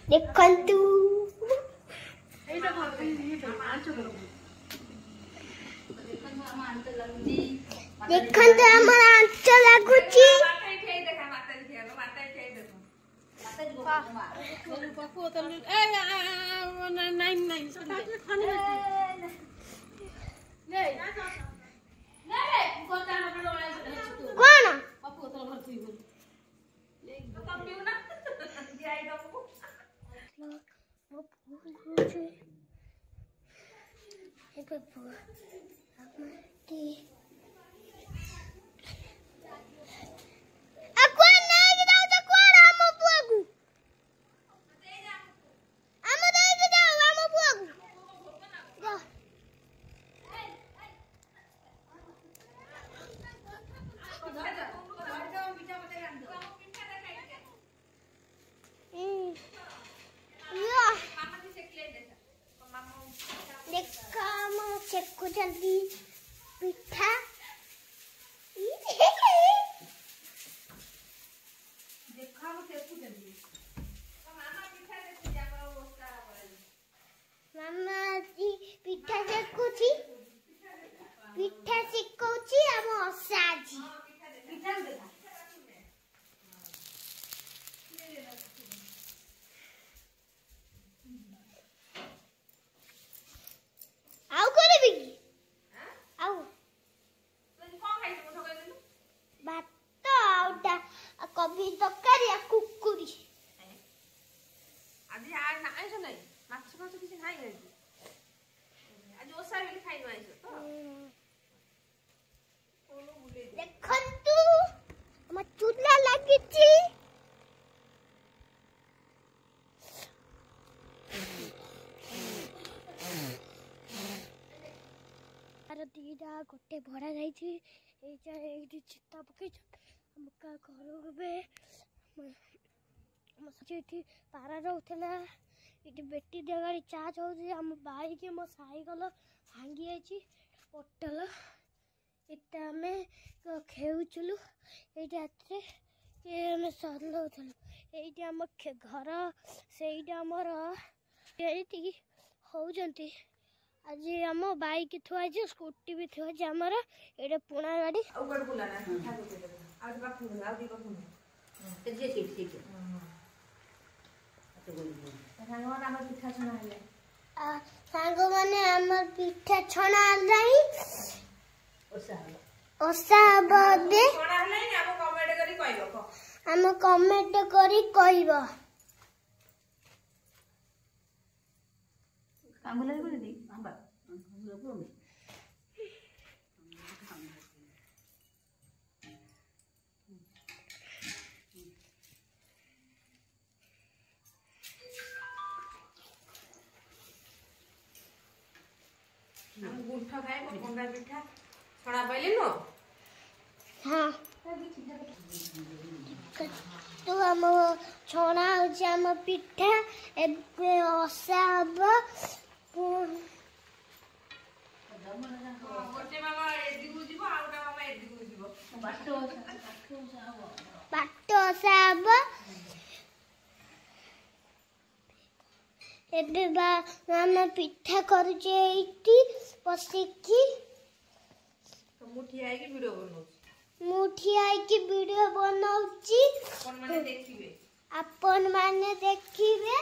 देखंतु देखंतु हमर आंच लागुची चेक जल्दी पिठा मामा जी पिठा चेकुची पिठा सिकोची हम ओसा जी पिठा देखा आउ करे बिगी आउ तू कोन खाइ छ ठोकै देलु भात आउटा कभी तकारी आ कुकुरी आज यार ना आइछ नै माछ माछ किछ खाइ नै आज ओसा बेले खाइ नै आइछ त कोनो बुले देखंतु हम चूल्हा लागिची दीदा गोटे भरा जाइए चिता पकई हमका घर हे पारा रोला ये बेटी जगह चार्ज हो बाइक मो साइकल भांगी जाइए पोटल इटा आम खेलुलु ये सरलु ये आम घर से आमर ये होती आज आम बाइक थुआ स्कूटी भी थुआ आमर ये पुणा गाड़ी सांग माने आमर पिठा छणा हलाई ओसा बदे छणा हलाई हम कमेंट करी कहबो हम कमेंट करी कहबो आंगुला को दे आंबा को हम गुठा खाए पंगा पिठा छणा पइले नो हां तो हम छणा हो हम पिठा एबे ओसा हब गोटे मामा एदी को जीवो आउटा मामा एदी को जीवो बाटो ओसा हब एबे बा मामा पिठा करूचे एठी बसिकी मुठी आई की वीडियो बनौ मुठी आई की वीडियो बनाउची कोन माने देखिबे अपन माने देखिबे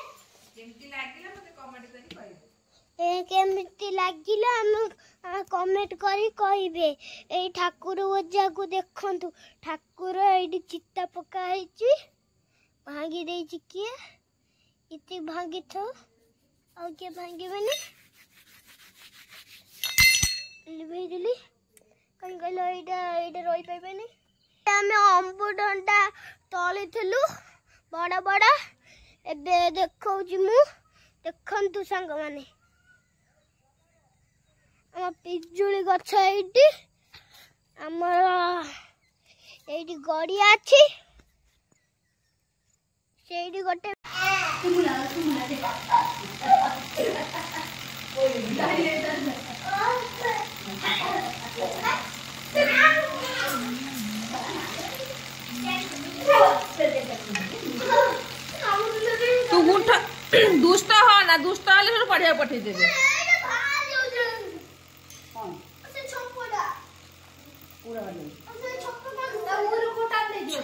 जेमती लागिला मते कमेंट करी कहबे ए केमिति लागिला हम कमेंट करी कहबे ए ठाकुर ओजा को देखंतु ठाकुर एडी चित्ता पकाइची भांगी देची के इति भांगी थो आ के भांगी बने लिबे दिली कहीं गलो एडा रोई पाइबे नहीं हमें अम्बुडंडा तले थलु बड़ा बड़ा एबे देखौजी मु देखंतु संग माने हम पिजुली गछ एडी हमर एडी गड़िया अछि सेडी गोटे तू गुठा ना दुष्ट हेले सब पढ़िया पठेई देबे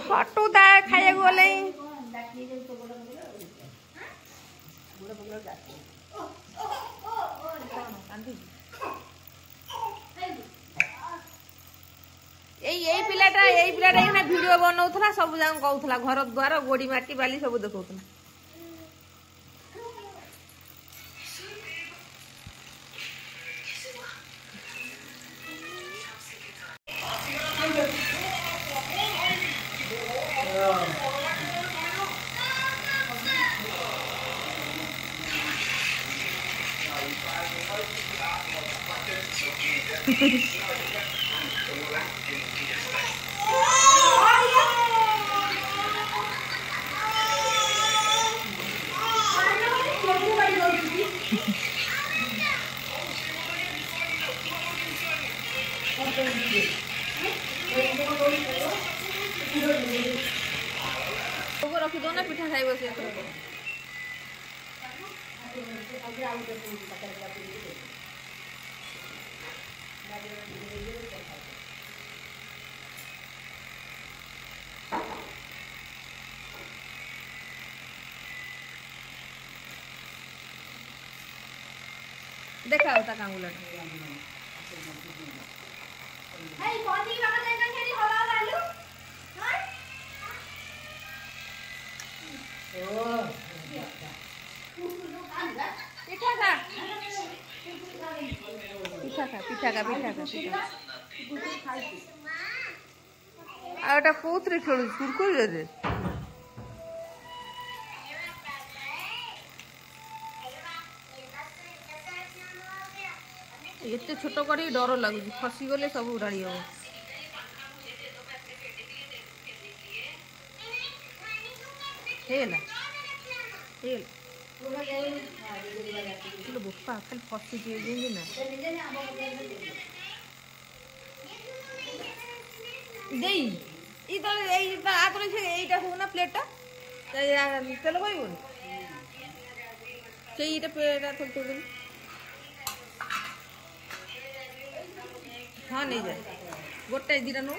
फटू दा खाइए गले यही पिलाटा एना वीडियो बनाउथला सब जान कहउथला घर द्वार गोड़ी माटी बाली सब देखौथला रखी दो ना पिठा खाइब से देखा होता कांगुला आटा कोथरे खेलु कुरकुर रे एते छोट करी डर लागु फसी गले सब उड़ाड़ी हो हेला बोपा खाली फसी जी ना देई ई तो एई आतरे से एईटा हो ना प्लेटटा तेल भाई ସେଇଟା पेड़ा थोड़ी थोड़ी हाँ नहीं जाए गोटे दीटा नु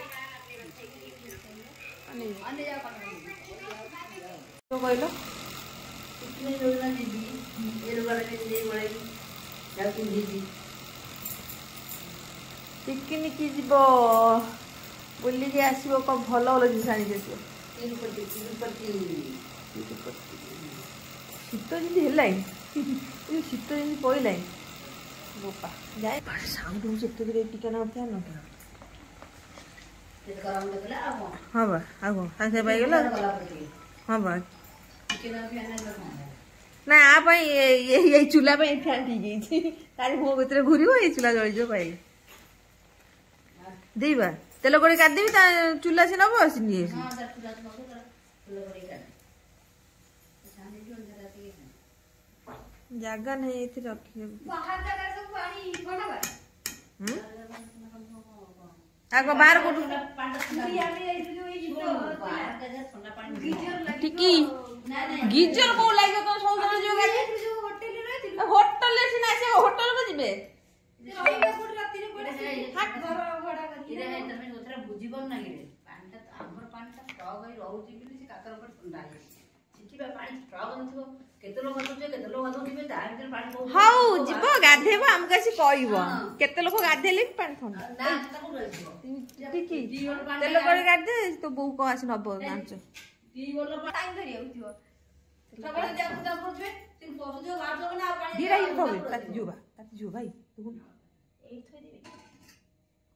तो कहलो पिकनिक जीव बुलिक आसो कौन भल भल जिन आनी शीत जमी है शीत जमी पड़ा बोपा जाए साउंड होते टीका ना हाँ बा आगो सागे पाईगला हाँ बा ना आप ये चूल्हा फैन ठीक है मुह भर घूर ये चूल्हा जल पाई देवा तेल गोड़ी काटदेवी चूल्हा से नब आसी जगह नहीं रखी आग बाहर को टिकी गीजर को लागे तो सब जण जो गाड़ी होटल ले सिना से होटल को जिबे रहिबे कोठ राती रे कोठ हाट घर भड़ा करी रे तमे ओथरा बुझिबन ना रे पानी त आमर पानी त स्टॉक होई रहउची बिली से काकर पर ठंडा है सिटीबा पानी स्टॉक नथिबो केते लोग गाधोबे तार भीतर पानी बहुत हाउ जिबो गाधेबो हम कसी कहइबो केते लोग गाधेले पानी ठंडा ना ताको रहइबो टिकी तेल करे गाधे तो बौ को आसी नबो नाच दी बोल टाइम धरि होतिबो सबले जाकु जा पछे तिन पछे जो गाड़ दबो ना पानी दिरा ही होबे ताती जो भाई तू एई थई देबे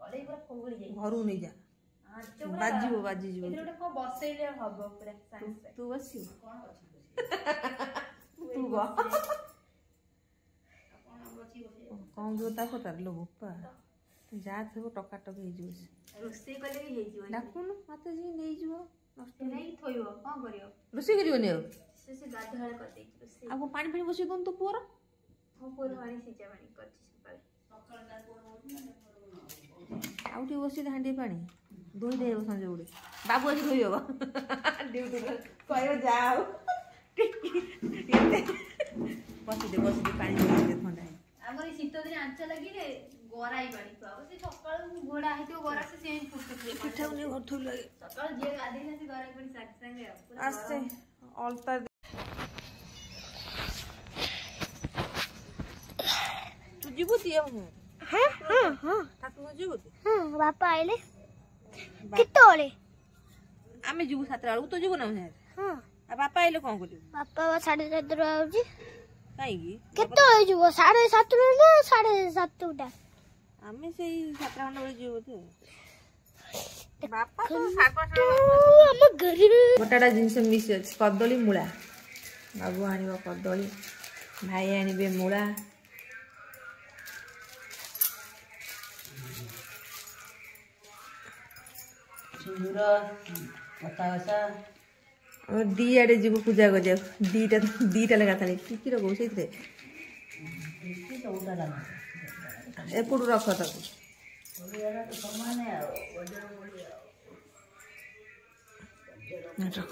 कले पूरा कोगली जाई घरु नै जा बाजी जो एते को बसैले हबो पूरा साइंस तू बसियो कोन बसी तू बा कौन जो ता को लो बोपा जा थबो टका टक हे जो रोसे कले हे जो डाकुन मते जी नै जो नष्ट नै थोइबो कोन करियो रोसे करियो ने से गाधळ कर दे रोसे आ पानी पानी बसी दोन तो पोर हो पोर पानी सिचा पानी करछि सकाळ सकाळ दा पोर आउटी बसी हांडी पानी धोई दे संजय उड़े बाबू आज धोई हो ड्यूटी कयो जाओ बसी दे पानी दे थंडा ଆମର ଏଇ ଶୀତ ଦିନେ ଆଞ୍ଚ ଲାଗିଲେ ଗରାଇ ପାଣି ଖୁଆବ ସେ ସକାଳୁ ଘୋଡ଼ା ହେଇଥିବ ଗରା ସେ ସେମିତି ଫୁଟୁଥିବ ପିଠା ଉନି ଘରଠୁ ଲାଗେ ସକାଳୁ ଯିଏ ଗାଧେଇଲେ ସେ ଗରାଇ ପାଣି ସାଙ୍ଗେ ସାଙ୍ଗେ ଆଉ ପୁରା आसे अलता तू जीबू ती हाँ हाँ हाँ ठाकुर जीबू हाँ बापा आइले केतोले आमे जीबू 7 बेला तो जीबू ना हाँ आ बापा आइले कोन करियो बापा 7:30 आउजी काई की केतोले जीवो 7:30 ना 7:30 आमे सेई 7 घंटा बेला जीबू तो बापा तो हम घर गोटाटा जिनस मिस अछि कदली मूला बाबू आनिबो कदली भाई आनिबे मूला सिंदूर बतासा और दी आडे जीव पूजा कर जाओ दीटा लगा थाले की रखो सेइतरे एपुडू रख ताको समान है रख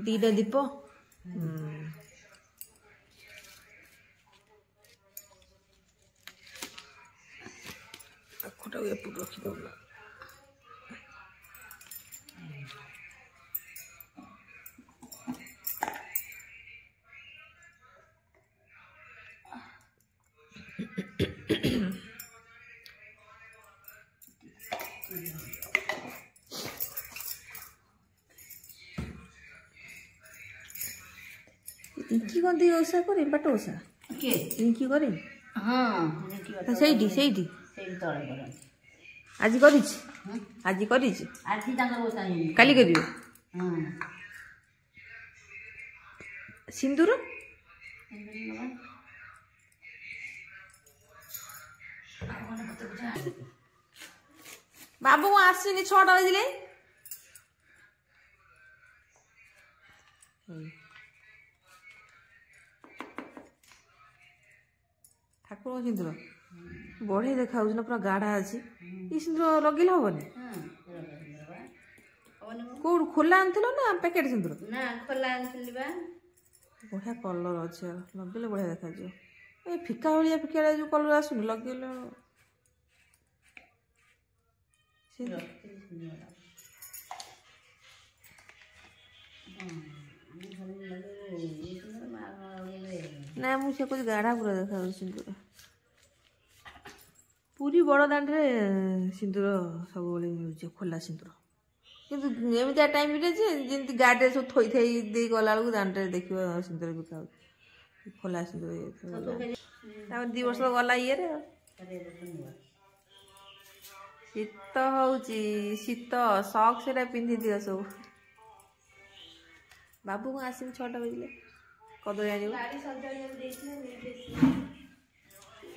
दीटा दीप खोटा एपुडू रखी दो इनकी कौन दी ओसा करे बट ओसा के इनकी करे हां तो सेइडी सेई तळे करन आज करिछ आज करिछ आरती तांकर ओसा नहीं काली करियो हां सिंदूर बाबू आसनी 6टा बजिले ठाकुर सिंदूर बढ़िया देखा ना पूरा गाढ़ा अच्छी ये सिंदूर लगे हेनी कौट खोला आनथिल ना पैकेट सिंदूर ना खोला आनथिली बा बढ़िया कलर अच्छे लगे बढ़िया देखा ए फिका फिका जो कलर आसुनि लगे ना मुझे कुछ गाढ़ा पूरा देखा सिंदूर पूरी बड़ दाण्डे सिंदूर सब मिलूँ खोला सिंदूर किंतु एमती टाइम जमी गाड़ी सब थई थई दे गला बेलू दाण्डे देख सिंदूर बिका खोला सिंदूर 2 वर्ष गला ये शीत होची शीत सॉक्स एटा पिंधि दियो सब बाबू को आसिम 6टा बजले कदली आनिबो ଗାଡି ସଜାଡିବାକୁ ଦେଇଥିଲେ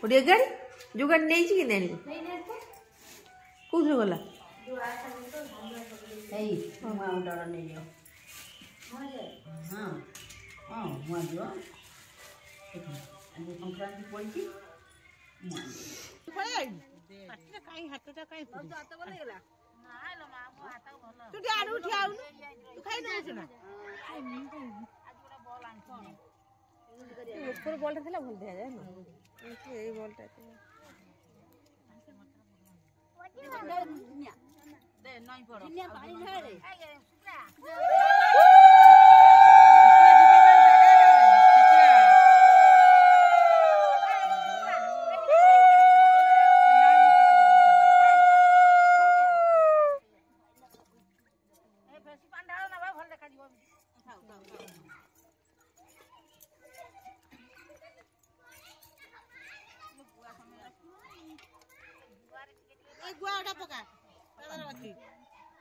गोटे गाड़ी जो गाड़ी नहीं कि नहीं कौन गला एई मुआ उडर नै लियो हां हां मुआ दियो अनि संक्रांति पड़छि मुआ पळे आई पाटले काई हातटा काई तू हात बोले गेला नाय लो मा मो हात भलो तू आडू उठी आउ तू खाई नै छ ना आज गोटा बॉल आनछ ऊपर बॉलटा थला भल दे जाय ना ए बॉलटा दे नहीं पड़ो दुनिया पानी धरे रे गुआटा पका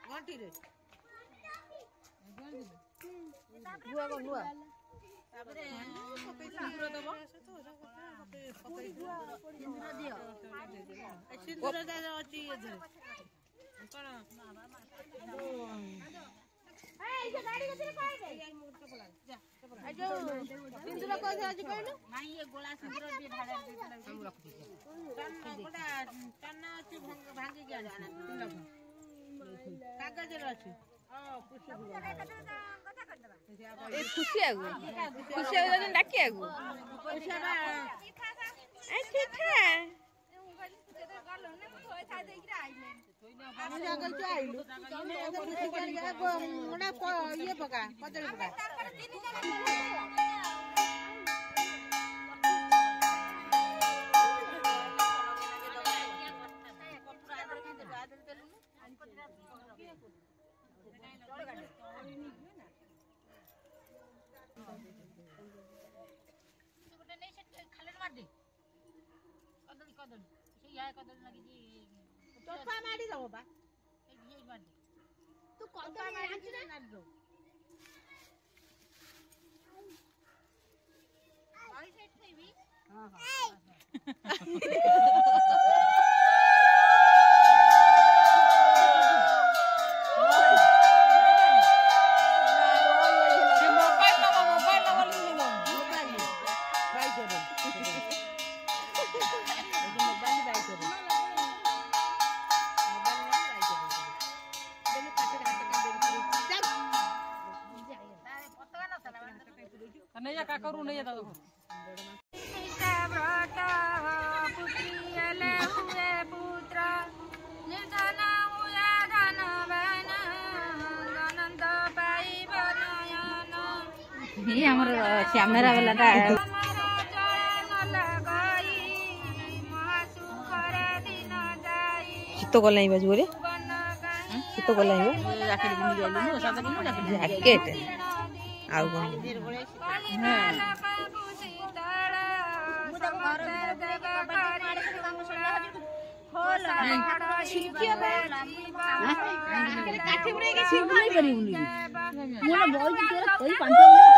घंटी रे गुआ को गुआ तापरे सिंदूर दबो सिंदूर दियो सिंदूर जा अछि एधर कोन ए जे गाड़ी कथि पाएबे जा आ जो सिंदूर को आज कहनु नाही ये गोला सिंदूर भी ढाडा देला हम रखि कोटा टन्ना अछि भांगी ज्ञान कागज रे अछि ए खुशी आगु जन डाकी आगु ए ठीक है ये पका कदली पका तू कदली नहीं का करू नहीं दादा ये हमर कैमरा वाला ता चित्तो को नहीं बाजू रे चित्तो को नहीं जैकेट बिन जाइलु नो सादा बिन जैकेट आउ कोन हां छिलकिया काठी उड़े के छिल नहीं परिउनी मोला बोल के तेरा कोई 5 मिनट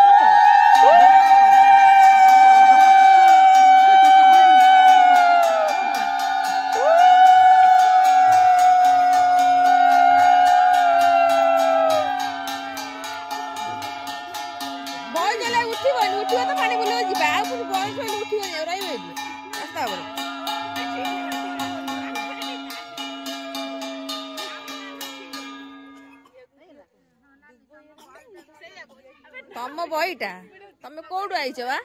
तम बईटा तमे कोडु आइछ बा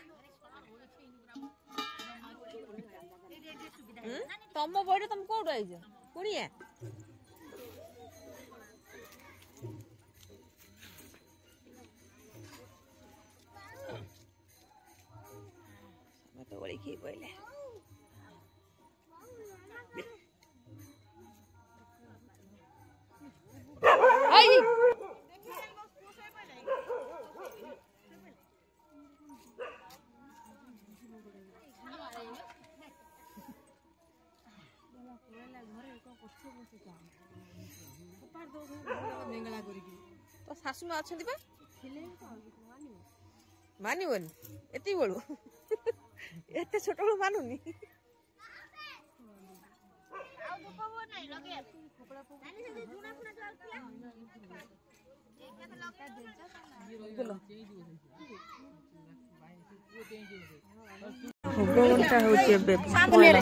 तम बईटा तम कोडु आइछ कुनिया मत ओळी की पहिले आई तो सासु मा अछंती बा मानिबन एती बळु एते छोट बळु मानुनी आउ दुखबो नाही लगे नानी से जुना पुना चलतिया एके तो लगे बोलो भगवानटा होचे बे सामने रे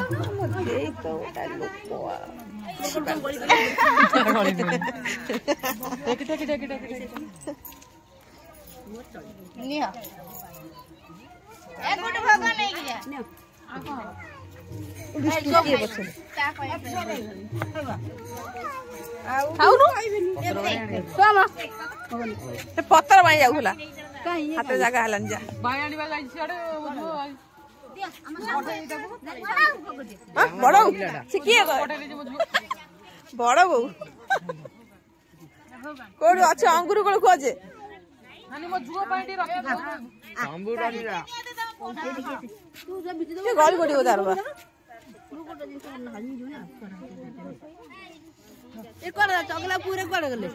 एई कोटा लोकवा निया एक गोटे भगवान नहीं गया पत्थर बाई जाऊला हाथ जगह हलन जा बड़ शिखिए बड़ बो कोड अच्छा अंगुर कोल खोजे नानी मो जुओ पाइंडी रखी अंगूर डालीला तू जब बिजली ये गल गडी उतारबा ए कोन चगला पूरे कोड गले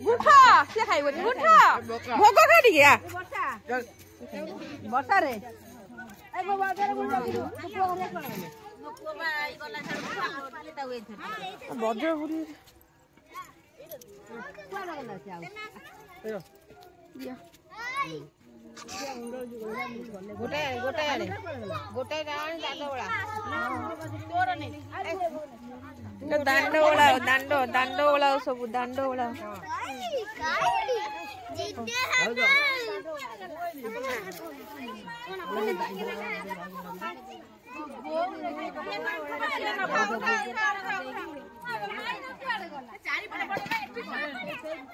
गुठा से खाइबो गुठा भोग खाडी गया वर्षा रे ए बाबा जरा बोल रखी दो घरे कोड गले नको भाई गला छाड़ लेता हुए थे बजर बुरी कोड गला से आओ गोटे गोटे आने गोटे रानी दादा बड़ा तोर नहीं तू ଦାଣ୍ଡ ଓଳାଅ ଦାଣ୍ଡ ଓଳାଅ ସବୁ ଦାଣ୍ଡ ଓଳାଅ।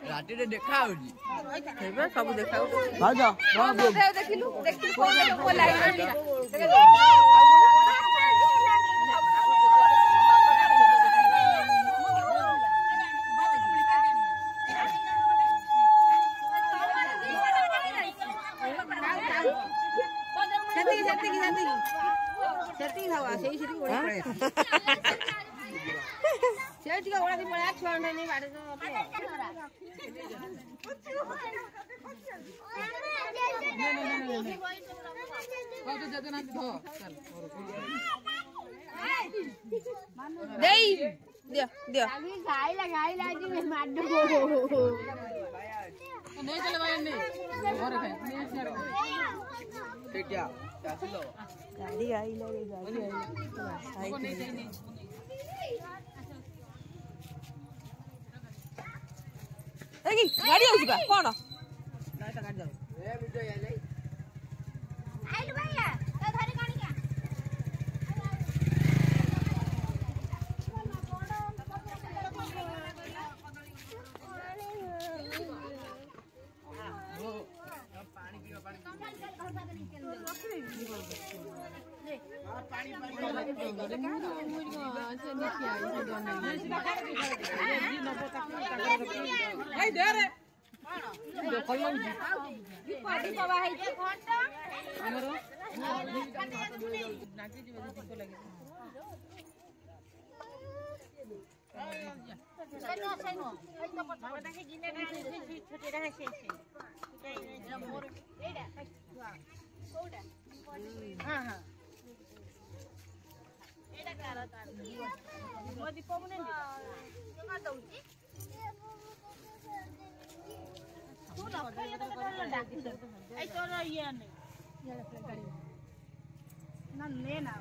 ରାତିରେ ଦେଖା ହଉଛି ସବୁ ଦେଖା ଦେଖିଲୁ ଦିଅ नहीं चले भाई नहीं घर खाए नहीं शेयर ଗାଡି ଆଇଲା को नहीं चाहिए ଗାଡି ହଉଛି ବା କଣ ना